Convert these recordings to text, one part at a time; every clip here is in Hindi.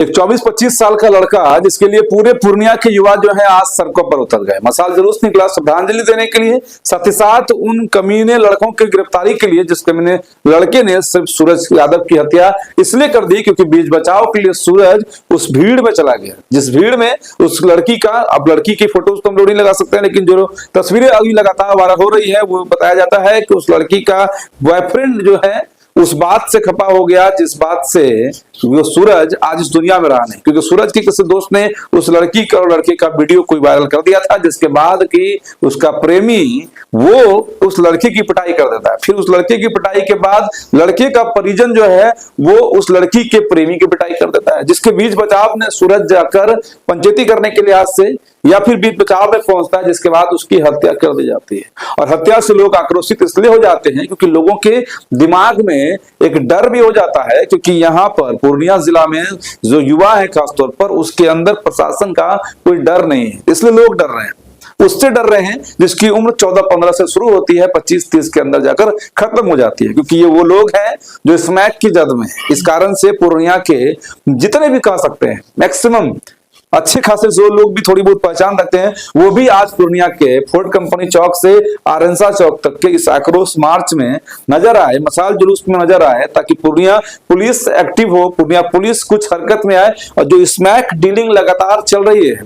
एक 24-25 साल का लड़का जिसके लिए पूरे पूर्णिया के युवा जो है आज सड़कों पर उतर गए। मसाल जुलूस निकला श्रद्धांजलि देने के लिए, साथ ही साथ उन कमीने लड़कों की गिरफ्तारी के लिए जिस कमीने लड़के ने सिर्फ सूरज यादव की हत्या इसलिए कर दी क्योंकि बीच बचाव के लिए सूरज उस भीड़ में चला गया, जिस भीड़ में उस लड़की का, अब लड़की की फोटोज तो हम लोग नहीं लगा सकते हैं, लेकिन जो तस्वीरें अभी लगातार वायरल हो रही है वो बताया जाता है कि उस लड़की का बॉयफ्रेंड जो है उस बात से खपा हो गया जिस बात से वो सूरज आज इस दुनिया में रहा नहीं, क्योंकि सूरज के किसी दोस्त ने उस लड़की का और लड़के का वीडियो कोई वायरल कर दिया था, जिसके बाद कि उसका प्रेमी वो उस लड़की की पिटाई कर देता है। फिर उस लड़के की पिटाई के बाद लड़के का परिजन जो है वो उस लड़की के प्रेमी की पिटाई कर देता है, जिसके बीच बचाव ने सूरज जाकर पंचायती करने के लिहाज से या फिर बीच बचाव में पहुंचता है, जिसके बाद उसकी हत्या कर दी जाती है। और हत्या से लोग आक्रोशित इसलिए हो जाते हैं क्योंकि लोगों के दिमाग में एक डर भी हो जाता है, क्योंकि यहाँ पर पूर्णिया जिला में जो युवा है खासतौर पर उसके अंदर प्रशासन का कोई डर नहीं है, इसलिए लोग डर रहे हैं। उससे डर रहे हैं जिसकी उम्र 14-15 से शुरू होती है, 25-30 के अंदर जाकर खत्म हो जाती है, क्योंकि ये वो लोग हैं जो स्मैक की जद में है। इस कारण से पूर्णिया के जितने भी कह सकते हैं मैक्सिमम अच्छे खासे जो लोग भी थोड़ी बहुत पहचान रखते हैं वो भी आज पूर्णिया के फोर्ट कंपनी चौक से आरंसा चौक तक के इस आक्रोश मार्च में नजर आए, मसाल जुलूस में नजर आए, ताकि पूर्णिया पुलिस एक्टिव हो, पूर्णिया पुलिस कुछ हरकत में आए। और जो स्मैक डीलिंग लगातार चल रही है,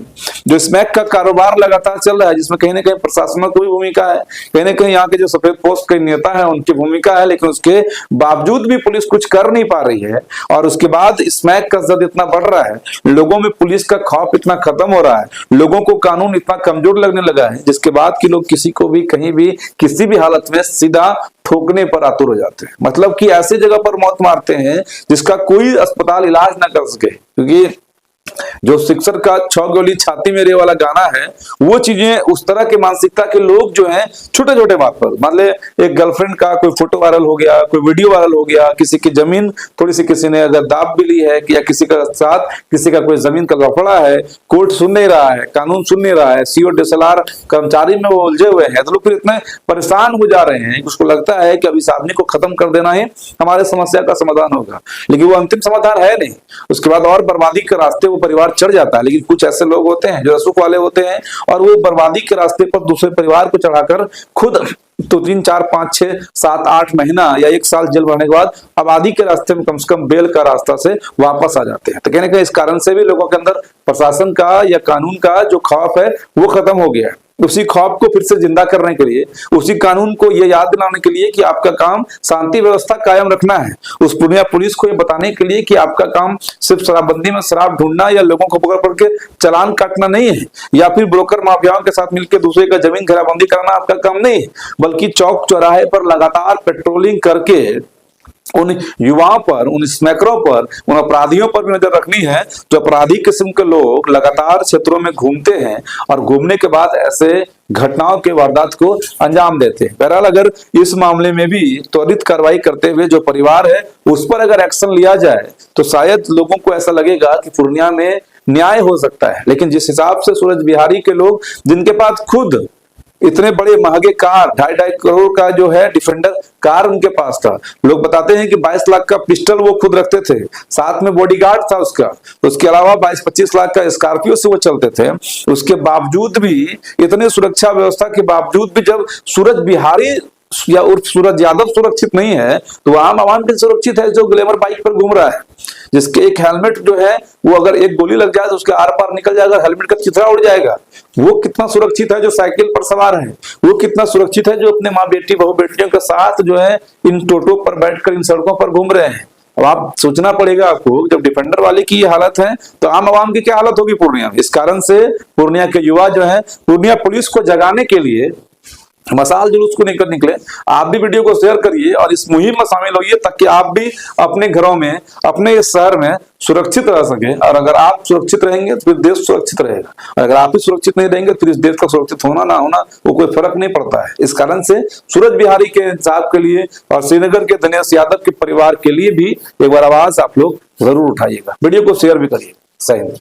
जो स्मैक का कारोबार लगातार चल रहा है, जिसमें कहीं ना कहीं प्रशासन की भूमिका है, कहीं ना कहीं यहाँ के जो सफेद पोस्ट के नेता है उनकी भूमिका है, लेकिन उसके बावजूद भी पुलिस कुछ कर नहीं पा रही है। और उसके बाद स्मैक का जद इतना बढ़ रहा है, लोगों में पुलिस का खौफ इतना खत्म हो रहा है, लोगों को कानून इतना कमजोर लगने लगा है, जिसके बाद कि लोग किसी को भी कहीं भी किसी भी हालत में सीधा ठोकने पर आतुर हो जाते हैं। मतलब कि ऐसी जगह पर मौत मारते हैं जिसका कोई अस्पताल इलाज ना कर सके, क्योंकि जो शिक्षक का 6 गोली छाती मेरे वाला गाना है, वो चीजें उस तरह के मानसिकता के लोग जो हैं छोटे छोटे बात पर, मान ले एक गर्लफ्रेंड का कोई फोटो वायरल हो गया, कोई वीडियो वायरल हो गया, किसी की जमीन थोड़ी सी किसी ने अगर दाब भी ली है, या किसी का साथ किसी का कोई जमीन का लफड़ा है, कोर्ट सुन नहीं रहा है, कानून सुन नहीं रहा है, सीओ DSLR कर्मचारी में वो उलझे हुए हैं, तो लोग फिर इतने परेशान हो जा रहे हैं कि उसको लगता है कि अब इस आदमी को खत्म कर देना ही हमारे समस्या का समाधान होगा, लेकिन वो अंतिम समाधान है नहीं। उसके बाद और बर्बादी के रास्ते परिवार चढ़ जाता है। लेकिन कुछ ऐसे लोग होते हैं जो रसूख वाले होते हैं और वो बर्बादी के रास्ते पर दूसरे परिवार को चढ़ाकर खुद तो 3, 4, 5, 6, 7, 8 महीना या 1 साल जेल भरने के बाद आबादी के रास्ते में कम से कम बेल का रास्ता से वापस आ जाते हैं। तो कहने का इस कारण से भी लोगों के अंदर प्रशासन का या कानून का जो खौफ है वो खत्म हो गया है। उसी खौफ को फिर से जिंदा करने के लिए, उसी कानून को ये याद दिलाने के लिए कि आपका काम शांति व्यवस्था कायम रखना है, उस पूर्णिया पुलिस को ये बताने के लिए कि आपका काम सिर्फ शराबबंदी में शराब ढूंढना या लोगों को पकड़ के चालान काटना नहीं है, या फिर ब्रोकर माफियाओं के साथ मिलकर दूसरे का जमीन घेराबंदी करना आपका काम नहीं है, बल्कि चौक चौराहे पर लगातार पेट्रोलिंग करके उन युवाओं पर, उन स्मैकरों पर, उन अपराधियों पर भी नजर रखनी है जो अपराधी किस्म के लोग लगातार क्षेत्रों में घूमते हैं और घूमने के बाद ऐसे घटनाओं के वारदात को अंजाम देते हैं। बहरहाल अगर इस मामले में भी त्वरित कार्रवाई करते हुए जो परिवार है उस पर अगर एक्शन लिया जाए तो शायद लोगों को ऐसा लगेगा कि पूर्णिया में न्याय हो सकता है। लेकिन जिस हिसाब से सूरज बिहारी के लोग, जिनके पास खुद इतने बड़े महंगे कार 2.5 करोड़ का जो है डिफेंडर कार उनके पास था, लोग बताते हैं कि 22 लाख का पिस्टल वो खुद रखते थे, साथ में बॉडीगार्ड था उसका, उसके अलावा 22-25 लाख का स्कॉर्पियो से वो चलते थे। उसके बावजूद भी, इतने सुरक्षा व्यवस्था के बावजूद भी, जब सूरज बिहारी या उर्फ सूरज यादव सुरक्षित नहीं है तो आम आवाम भी सुरक्षित है जो ग्लैमर बाइक पर घूम रहा है, जिसके एक हेलमेट जो है वो अगर एक गोली लग जाए तो उसके आर पार निकल जाएगा, हेलमेट का चिथड़ा उड़ जाएगा। वो कितना सुरक्षित है जो साइकिल पर सवार है, वो कितना सुरक्षित है जो अपने माँ बेटी बहू बेटियों के साथ जो है इन टोटो पर बैठकर इन सड़कों पर घूम रहे हैं। अब आप सोचना पड़ेगा आपको, जब डिफेंडर वाले की ये हालत है तो आम आवाम की क्या हालत होगी पूर्णिया में। इस कारण से पूर्णिया के युवा जो है पूर्णिया पुलिस को जगाने के लिए मसाल जुलूस को लेकर निकले। आप भी वीडियो को शेयर करिए और इस मुहिम में शामिल होइए ताकि आप भी अपने घरों में, अपने इस शहर में सुरक्षित रह सके। और अगर आप सुरक्षित रहेंगे तो फिर देश सुरक्षित रहेगा, और अगर आप ही सुरक्षित नहीं रहेंगे तो फिर इस देश का सुरक्षित होना ना होना वो कोई फर्क नहीं पड़ता है। इस कारण से सूरज बिहारी के इंसाफ के लिए और श्रीनगर के दिनेश यादव के परिवार के लिए भी एक बार आवाज आप लोग जरूर उठाइएगा। वीडियो को शेयर भी करिए। सही।